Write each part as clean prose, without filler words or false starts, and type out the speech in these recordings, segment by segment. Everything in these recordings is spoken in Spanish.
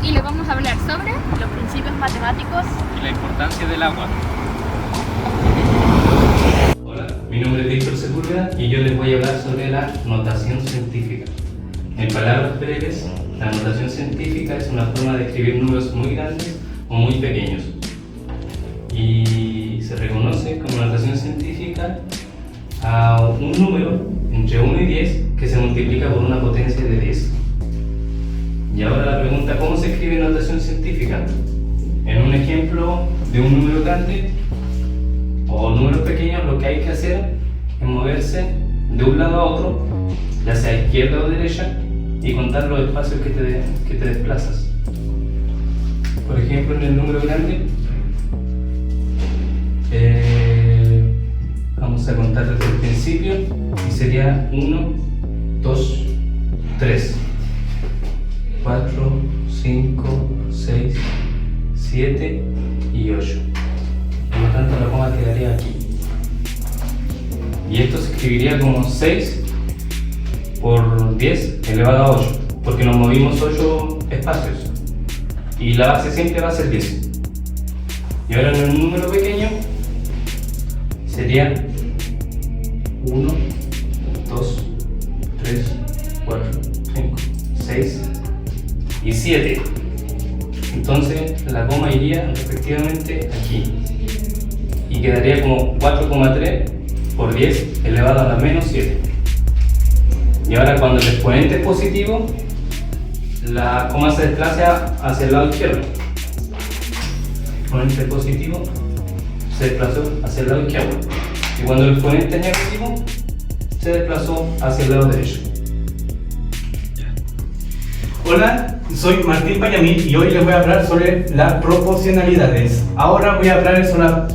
y les vamos a hablar sobre los principios matemáticos y la importancia del agua. Hola, mi nombre es Víctor Sepúlveda y yo les voy a hablar sobre la notación científica. En palabras breves, la notación científica es una forma de escribir números muy grandes o muy pequeños. Y se reconoce como notación científica a un número entre 1 y 10 que se multiplica por una potencia de 10. Y ahora la pregunta, ¿cómo se escribe notación científica? En un ejemplo de un número grande o números pequeños, lo que hay que hacer es moverse de un lado a otro, ya sea a izquierda o derecha, y contar los espacios que te desplazas. Por ejemplo, en el número grande, vamos a contar desde el principio y sería 1, 2, 3, 4, 5, 6, 7 y 8. Por lo tanto, la coma quedaría aquí. Y esto se escribiría como 6 por 10 elevado a 8, porque nos movimos 8 espacios. Y la base siempre va a ser 10. Y ahora en un número pequeño sería 1, 2, 3, 4, 5, 6 y 7. Entonces la coma iría efectivamente aquí y quedaría como 4,3 por 10 elevado a la menos 7. Y ahora cuando el exponente es positivo, la coma se desplaza hacia el lado izquierdo. El exponente positivo se desplazó hacia el lado izquierdo. Y cuando el exponente es negativo, se desplazó hacia el lado derecho. Hola, soy Martín Payamil y hoy les voy a hablar sobre las proporcionalidades. Ahora voy a hablar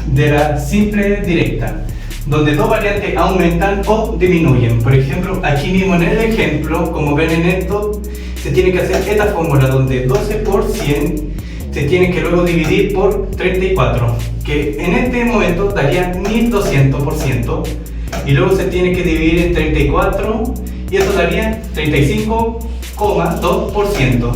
de la simple directa, donde dos variantes aumentan o disminuyen. Por ejemplo, aquí mismo en el ejemplo, como ven en esto, se tiene que hacer esta fórmula donde 12 por 100 se tiene que luego dividir por 34, que en este momento daría 1200%, y luego se tiene que dividir en 34 y eso daría 35,2%.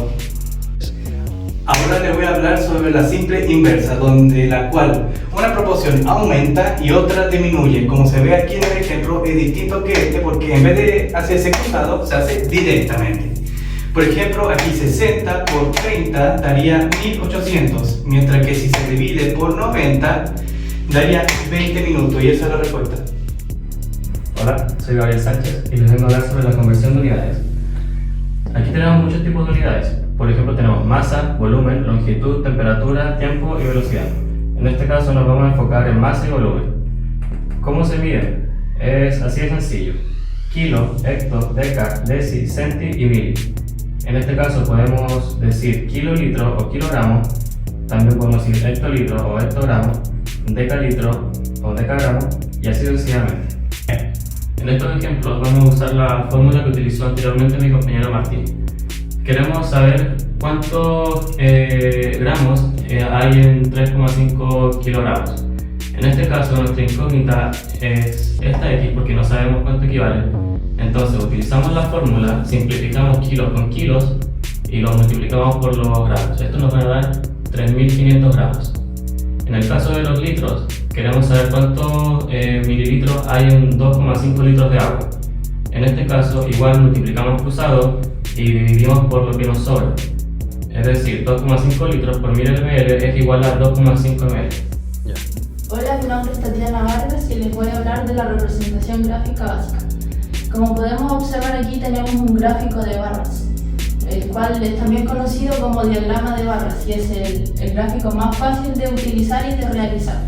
Ahora les voy a hablar sobre la simple inversa, donde la cual una proporción aumenta y otra disminuye. Como se ve aquí en el ejemplo, es distinto que este porque en vez de hacerse cruzado, se hace directamente. Por ejemplo, aquí 60 por 30 daría 1800, mientras que si se divide por 90 daría 20 minutos, y esa es la respuesta. Hola, soy Gabriel Sánchez y les vengo a hablar sobre la conversión de unidades. Aquí tenemos muchos tipos de unidades. Por ejemplo, tenemos masa, volumen, longitud, temperatura, tiempo y velocidad. En este caso nos vamos a enfocar en masa y volumen. ¿Cómo se miden? Es así de sencillo. Kilo, hecto, deca, deci, centi y mili. En este caso podemos decir kilolitro o kilogramo, también podemos decir hectolitro o hectogramo, decalitro o decagramo y así sucesivamente. En estos ejemplos vamos a usar la fórmula que utilizó anteriormente mi compañero Martín. Queremos saber cuántos gramos hay en 3,5 kilogramos. En este caso nuestra incógnita es esta X porque no sabemos cuánto equivale. Entonces utilizamos la fórmula, simplificamos kilos con kilos y los multiplicamos por los gramos. Esto nos va a dar 3.500 gramos. En el caso de los litros, queremos saber cuántos mililitros hay en 2,5 litros de agua. En este caso, igual multiplicamos cruzado y dividimos por lo que nos sobra. Es decir, 2,5 litros por 1000 ml es igual a 2,5 ml. Hola, mi nombre es Tatiana Vargas y les voy a hablar de la representación gráfica básica. Como podemos observar aquí tenemos un gráfico de barras, el cual es también conocido como diagrama de barras y es el gráfico más fácil de utilizar y de realizar.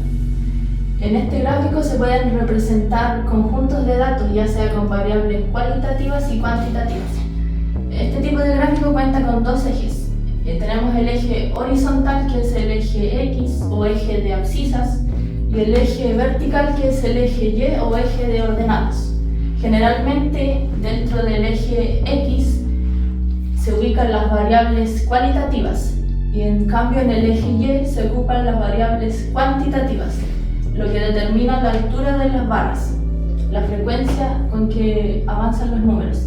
En este gráfico se pueden representar conjuntos de datos, ya sea con variables cualitativas y cuantitativas. Este tipo de gráfico cuenta con dos ejes. Tenemos el eje horizontal, que es el eje X o eje de abscisas, y el eje vertical, que es el eje Y o eje de ordenadas. Generalmente, dentro del eje X se ubican las variables cualitativas y en cambio en el eje Y se ocupan las variables cuantitativas, lo que determina la altura de las barras, la frecuencia con que avanzan los números.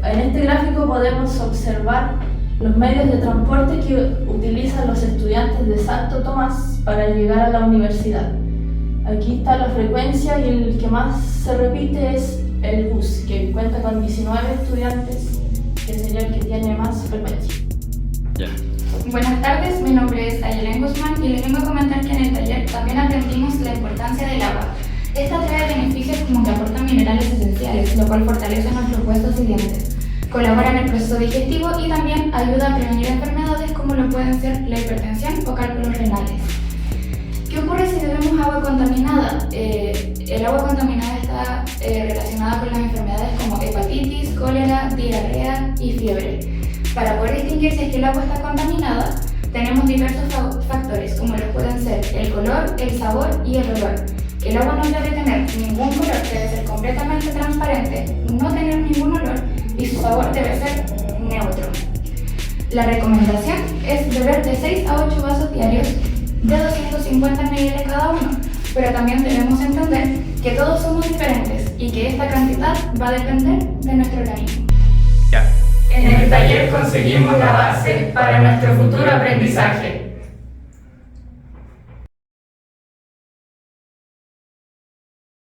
En este gráfico podemos observar los medios de transporte que utilizan los estudiantes de Santo Tomás para llegar a la universidad. Aquí está la frecuencia y el que más se repite es el bus, que cuenta con 19 estudiantes, que sería el que tiene más frecuencia. Buenas tardes, mi nombre es Ayelen Guzmán y les vengo a comentar que en el taller también aprendimos la importancia del agua. Esta trae beneficios como que aporta minerales esenciales, lo cual fortalece nuestros huesos y dientes. Colabora en el proceso digestivo y también ayuda a prevenir enfermedades como lo pueden ser la hipertensión o cálculos renales. ¿Qué ocurre si bebemos agua contaminada? El agua contaminada está relacionada con las enfermedades como hepatitis, cólera, diarrea y fiebre. Para poder distinguir si es que el agua está contaminada, tenemos diversos factores, como los pueden ser el color, el sabor y el olor. El agua no debe tener ningún color, debe ser completamente transparente, no tener ningún olor y su sabor debe ser neutro. La recomendación es beber de 6 a 8 vasos diarios de 250 ml cada uno, pero también debemos entender que todos somos diferentes y que esta cantidad va a depender de nuestro organismo. En el taller conseguimos la base para nuestro futuro aprendizaje.